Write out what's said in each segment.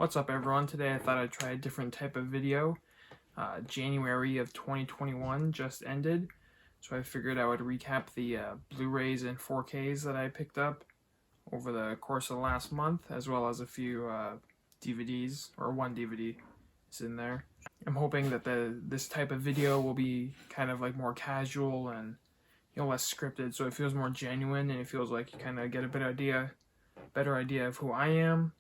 What's up everyone? Today I thought I'd try a different type of video. January of 2021 just ended, so I figured I would recap the Blu-rays and 4Ks that I picked up over the course of the last month, as well as a few DVDs, or one DVD is in there. I'm hoping that this type of video will be kind of like more casual and less scripted, so it feels more genuine and it feels like you kind of get a better idea of who I am.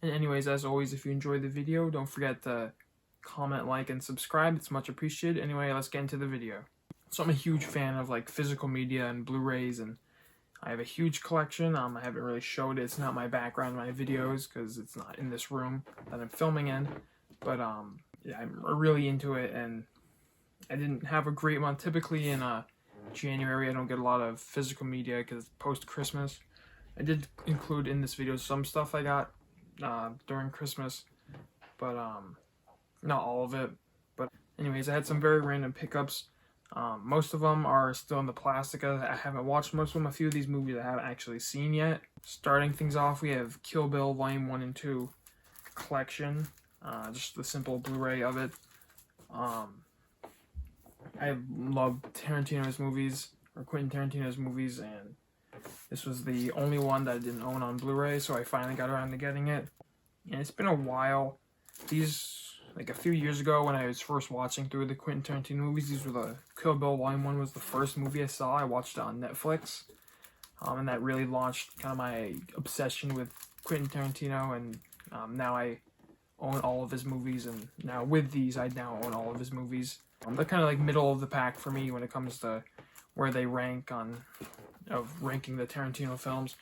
And anyways, as always, if you enjoyed the video, don't forget to comment, like, and subscribe. It's much appreciated. Anyway, let's get into the video. So I'm a huge fan of like physical media and Blu-rays, and I have a huge collection. I haven't really showed it. It's not my background in my videos because it's not in this room that I'm filming in. But yeah, I'm really into it, and I didn't have a great month. Typically in January, I don't get a lot of physical media because post-Christmas. I did include in this video some stuff I got during Christmas, but not all of it. But anyways, I had some very random pickups. Most of them are still in the plastic. I haven't watched most of them. A few of these movies I haven't actually seen yet. Starting things off, we have Kill Bill Volume 1 and 2 collection, just the simple Blu-ray of it. I love Tarantino's movies, or Quentin Tarantino's movies, and this was the only one that I didn't own on Blu-ray, so I finally got around to getting it. And it's been a while. These, like a few years ago when I was first watching through the Quentin Tarantino movies, these were the Kill Bill Volume 1 was the first movie I saw. I watched it on Netflix. And that really launched kind of my obsession with Quentin Tarantino, and now I own all of his movies, and now with these I now own all of his movies. They're kind of like middle of the pack for me when it comes to where they rank ranking the Tarantino films.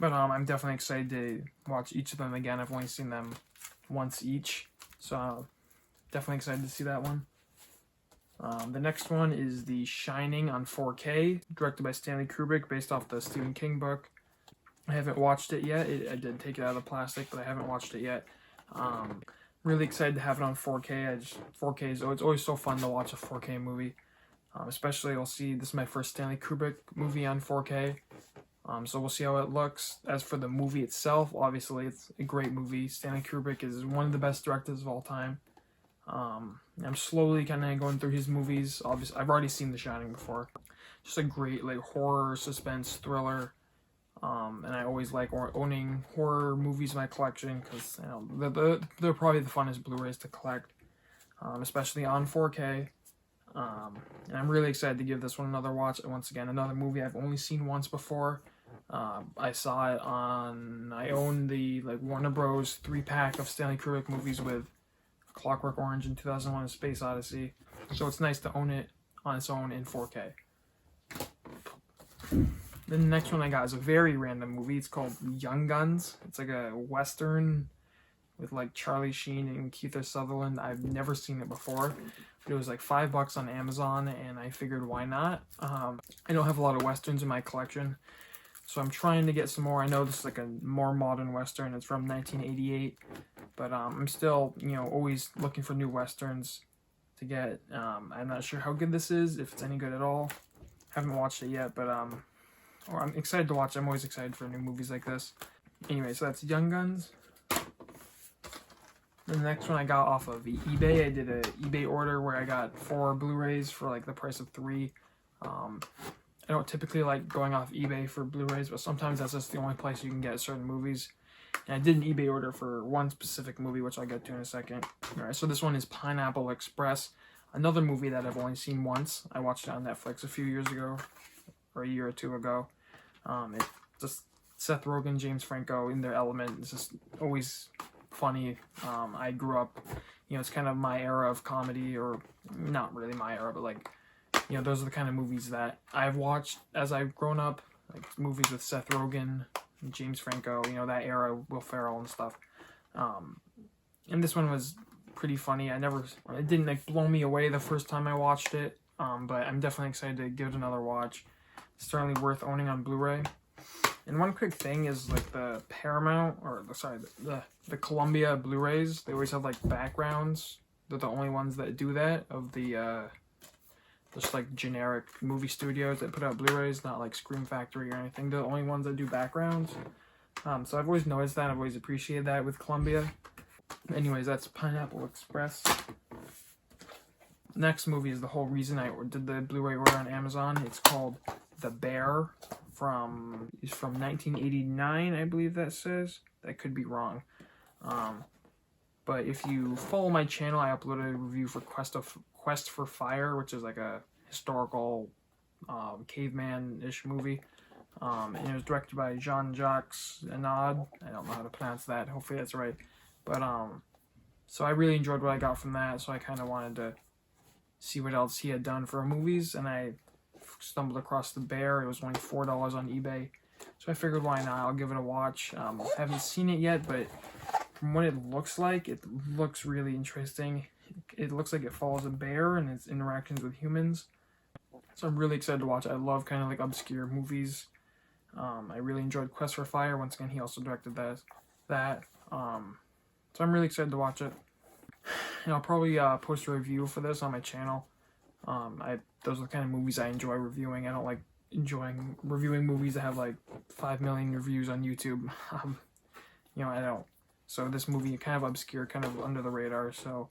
But I'm definitely excited to watch each of them again. I've only seen them once each, so definitely excited to see that one. The next one is The Shining on 4K, directed by Stanley Kubrick, based off the Stephen King book. I haven't watched it yet. I did take it out of the plastic, but I haven't watched it yet. Really excited to have it on 4K. 4K is it's always so fun to watch a 4K movie. Especially, this is my first Stanley Kubrick movie on 4K. So we'll see how it looks. As for the movie itself, obviously it's a great movie. Stanley Kubrick is one of the best directors of all time. I'm slowly kind of going through his movies. Obviously, I've already seen The Shining before. Just a great like horror, suspense, thriller. And I always like owning horror movies in my collection because they're probably the funnest Blu-rays to collect, especially on 4K. And I'm really excited to give this one another watch. Once again, another movie I've only seen once before. I saw it I own the Warner Bros. 3-pack of Stanley Kubrick movies with Clockwork Orange in 2001: A Space Odyssey. So it's nice to own it on its own in 4K. Then the next one I got is a very random movie. It's called Young Guns. It's like a Western with like Charlie Sheen and Kiefer Sutherland. I've never seen it before. It was like $5 on Amazon, and I figured why not. I don't have a lot of Westerns in my collection, so I'm trying to get some more. I know this is like a more modern Western. It's from 1988, but I'm still, always looking for new Westerns to get. I'm not sure how good this is, if it's any good at all. Haven't watched it yet, but I'm excited to watch it. I'm always excited for new movies like this. Anyway, so that's Young Guns. The next one I got off of eBay. I did an eBay order where I got 4 Blu-rays for like the price of 3. I don't typically like going off eBay for Blu-rays, but sometimes that's just the only place you can get certain movies. And I did an eBay order for one specific movie, which I'll get to in a second. Alright, so this one is Pineapple Express, another movie that I've only seen once. I watched it on Netflix a few years ago, or a year or two ago. It's just Seth Rogen, James Franco in their element. It's just always funny. I grew up, it's kind of my era of comedy, or not really my era, but like, those are the kind of movies that I've watched as I've grown up, like movies with Seth Rogen and James Franco, that era, Will Ferrell and stuff. And this one was pretty funny. It didn't like blow me away the first time I watched it, but I'm definitely excited to give it another watch. It's certainly worth owning on Blu-ray. And one quick thing is like the Paramount, or sorry, the Columbia Blu-rays, they always have like backgrounds. They're the only ones that do that, of the just like generic movie studios that put out Blu-rays, not like Scream Factory or anything. They're the only ones that do backgrounds. So I've always noticed that. I've always appreciated that with Columbia. Anyways, that's Pineapple Express. Next movie is the whole reason I did the Blu-ray order on Amazon. It's called The Bear from 1989, I believe that says. That could be wrong. But if you follow my channel, I uploaded a review for Quest for Fire, which is like a historical caveman-ish movie. And it was directed by Jean-Jacques Annaud. I don't know how to pronounce that. Hopefully that's right. But so I really enjoyed what I got from that. So I kind of wanted to see what else he had done for movies, and I stumbled across The Bear. It was only $4 on eBay, so I figured why not? I'll give it a watch. I haven't seen it yet, but from what it looks really interesting. It looks like it follows a bear and its interactions with humans. So I'm really excited to watch it. I love kind of like obscure movies. I really enjoyed Quest for Fire. Once again, he also directed that. So I'm really excited to watch it. And I'll probably post a review for this on my channel. Those are the kind of movies I enjoy reviewing. I don't like reviewing movies that have like 5 million reviews on YouTube. I don't. So this movie kind of obscure, kind of under the radar. So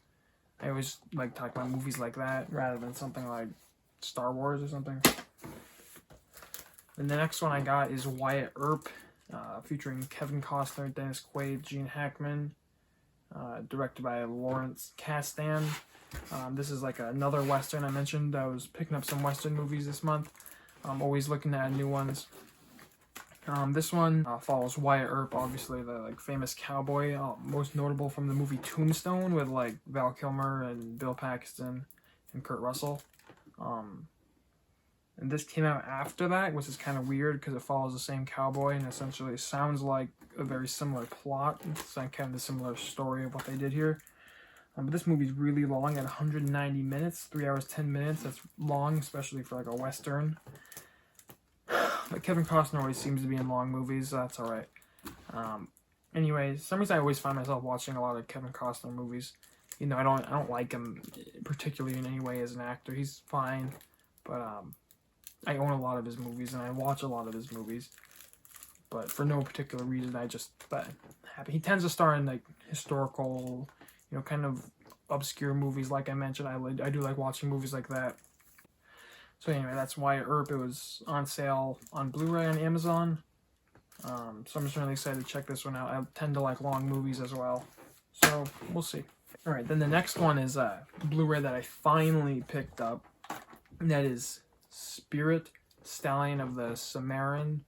I always like talk about movies like that rather than something like Star Wars or something. And the next one I got is Wyatt Earp, featuring Kevin Costner, Dennis Quaid, Gene Hackman. Directed by Lawrence Kasdan. This is like another Western I mentioned. I was picking up some Western movies this month. I'm always looking to add new ones. This one follows Wyatt Earp, obviously the like famous cowboy, most notable from the movie Tombstone with like Val Kilmer and Bill Paxton and Kurt Russell. And this came out after that, which is kind of weird because it follows the same cowboy and essentially sounds like a very similar plot. It's like kind of a similar story of what they did here. But this movie's really long at 190 minutes, 3 hours, 10 minutes. That's long, especially for like a Western. But Kevin Costner always seems to be in long movies, so that's alright. Anyways, some reason I always find myself watching a lot of Kevin Costner movies. I don't like him particularly in any way as an actor. He's fine, but I own a lot of his movies and I watch a lot of his movies, but for no particular reason. Happy. He tends to star in like historical, kind of obscure movies. Like I mentioned, I do like watching movies like that. So anyway, that's Wyatt Earp. It was on sale on Blu-ray on Amazon. So I'm just really excited to check this one out. I tend to like long movies as well, so we'll see. All right, then the next one is a Blu-ray that I finally picked up, and that is Spirit, Stallion of the Cimarron,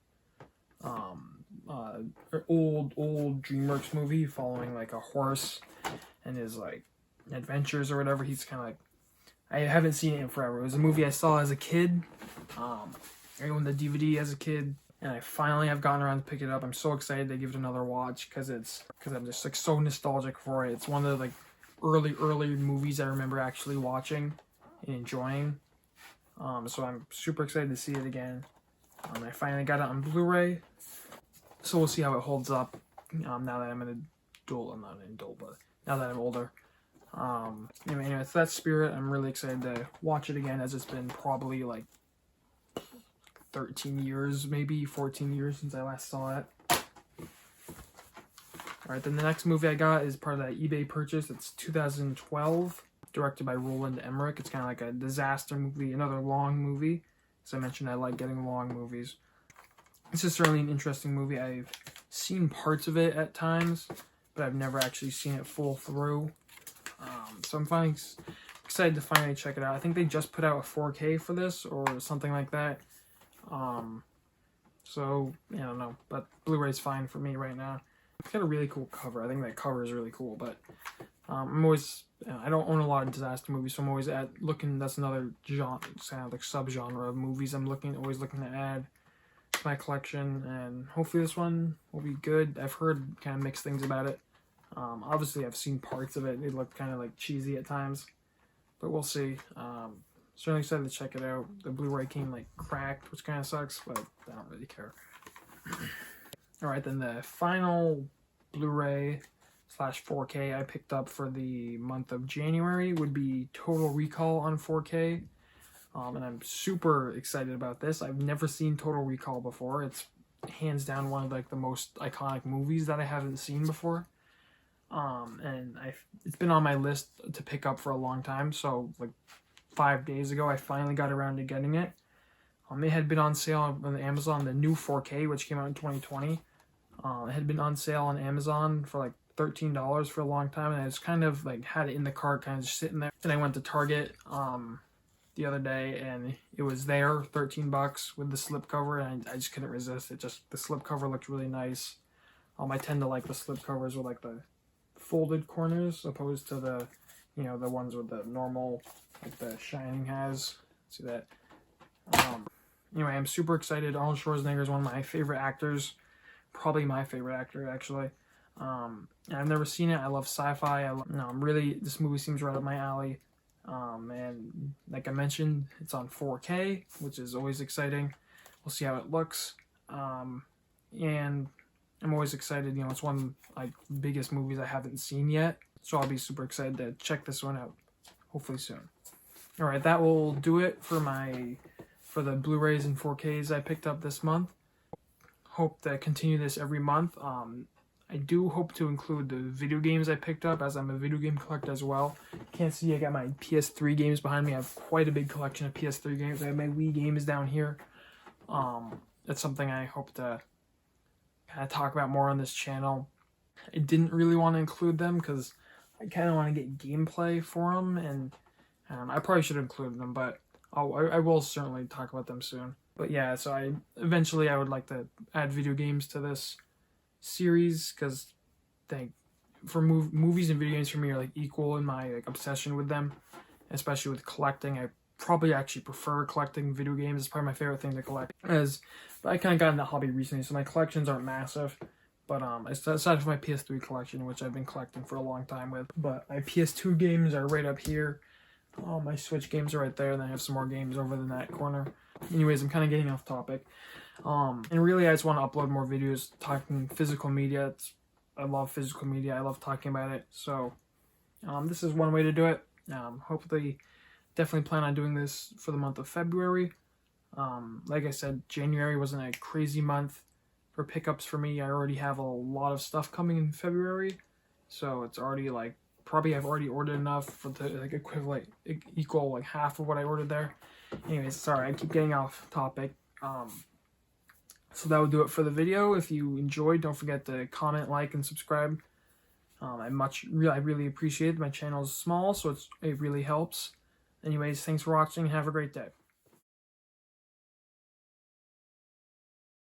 old DreamWorks movie following like a horse and his like adventures or whatever. He's kind of like, I haven't seen it in forever. It was a movie I saw as a kid. I owned the DVD as a kid, and I finally have gotten around to pick it up. I'm so excited to give it another watch because I'm just like so nostalgic for it. It's one of the like early movies I remember actually watching and enjoying. So I'm super excited to see it again. I finally got it on Blu-ray, so we'll see how it holds up now that I'm an adult. I'm not an adult, but now that I'm older. Anyway, so that's Spirit. I'm really excited to watch it again, as it's been probably like 13 years, maybe 14 years since I last saw it. Alright, then the next movie I got is part of that eBay purchase. It's 2012. Directed by Roland Emmerich. It's kind of like a disaster movie, another long movie. As I mentioned, I like getting long movies. This is certainly an interesting movie. I've seen parts of it at times, but I've never actually seen it full through. So I'm finally excited to finally check it out. I think they just put out a 4K for this or something like that. So, I don't know, but Blu-ray's fine for me right now. It's got a really cool cover. I think that cover is really cool, but I'm always, I don't own a lot of disaster movies, so I'm always looking, that's another genre, kind of like subgenre of movies I'm always looking to add to my collection, and hopefully this one will be good. I've heard kind of mixed things about it. Obviously I've seen parts of it. It looked kind of like cheesy at times, but we'll see. Certainly excited to check it out. The Blu-ray came like cracked, which kind of sucks, but I don't really care. Alright, then the final Blu-ray / 4K I picked up for the month of January would be Total Recall on 4K. And I'm super excited about this. I've never seen Total Recall before. It's hands down one of like the most iconic movies that I haven't seen before. and it's been on my list to pick up for a long time. So like 5 days ago, I finally got around to getting it. It had been on sale on Amazon, the new 4K, which came out in 2020. It had been on sale on Amazon for like $13 for a long time, and I just kind of like had it in the cart, kind of just sitting there. And I went to Target the other day, and it was there, $13 with the slipcover, and I just couldn't resist it. Just the slipcover looked really nice. I tend to like the slipcovers with like the folded corners, opposed to the, you know, the ones with the normal, like the Shining has. See that? Anyway, I'm super excited. Arnold Schwarzenegger is one of my favorite actors, probably my favorite actor actually. I've never seen it. I love sci-fi. This movie seems right up my alley. And like I mentioned, it's on 4K, which is always exciting. We'll see how it looks. And I'm always excited. You know, it's one of like biggest movies I haven't seen yet, so I'll be super excited to check this one out, hopefully soon. All right, that will do it for the Blu-rays and 4Ks I picked up this month. Hope to continue this every month. I do hope to include the video games I picked up, as I'm a video game collector as well. Can't see, I got my PS3 games behind me. I have quite a big collection of PS3 games. I have my Wii games down here. That's something I hope to kind of talk about more on this channel. I didn't really want to include them because I kind of want to get gameplay for them, and I probably should include them, but I will certainly talk about them soon. But yeah, so I would like to add video games to this series, because movies and video games for me are like equal in my like obsession with them, especially with collecting. I probably actually prefer collecting video games. It's probably my favorite thing to collect. But I kind of got into the hobby recently, so my collections aren't massive. But aside from my PS3 collection, which I've been collecting for a long time with, but my PS2 games are right up here. My Switch games are right there, and I have some more games over in that corner. Anyways, I'm kind of getting off topic. And really, I just want to upload more videos talking physical media. I love physical media. I love talking about it. So this is one way to do it. Hopefully, definitely plan on doing this for the month of February. Like I said, January wasn't a crazy month for pickups for me. I already have a lot of stuff coming in February, so it's already like probably I've already ordered enough for the like equal like half of what I ordered there. Anyways, sorry, I keep getting off topic. So that will do it for the video. If you enjoyed, don't forget to comment, like, and subscribe. I really appreciate it. My channel is small, so it really helps. Anyways, thanks for watching. Have a great day.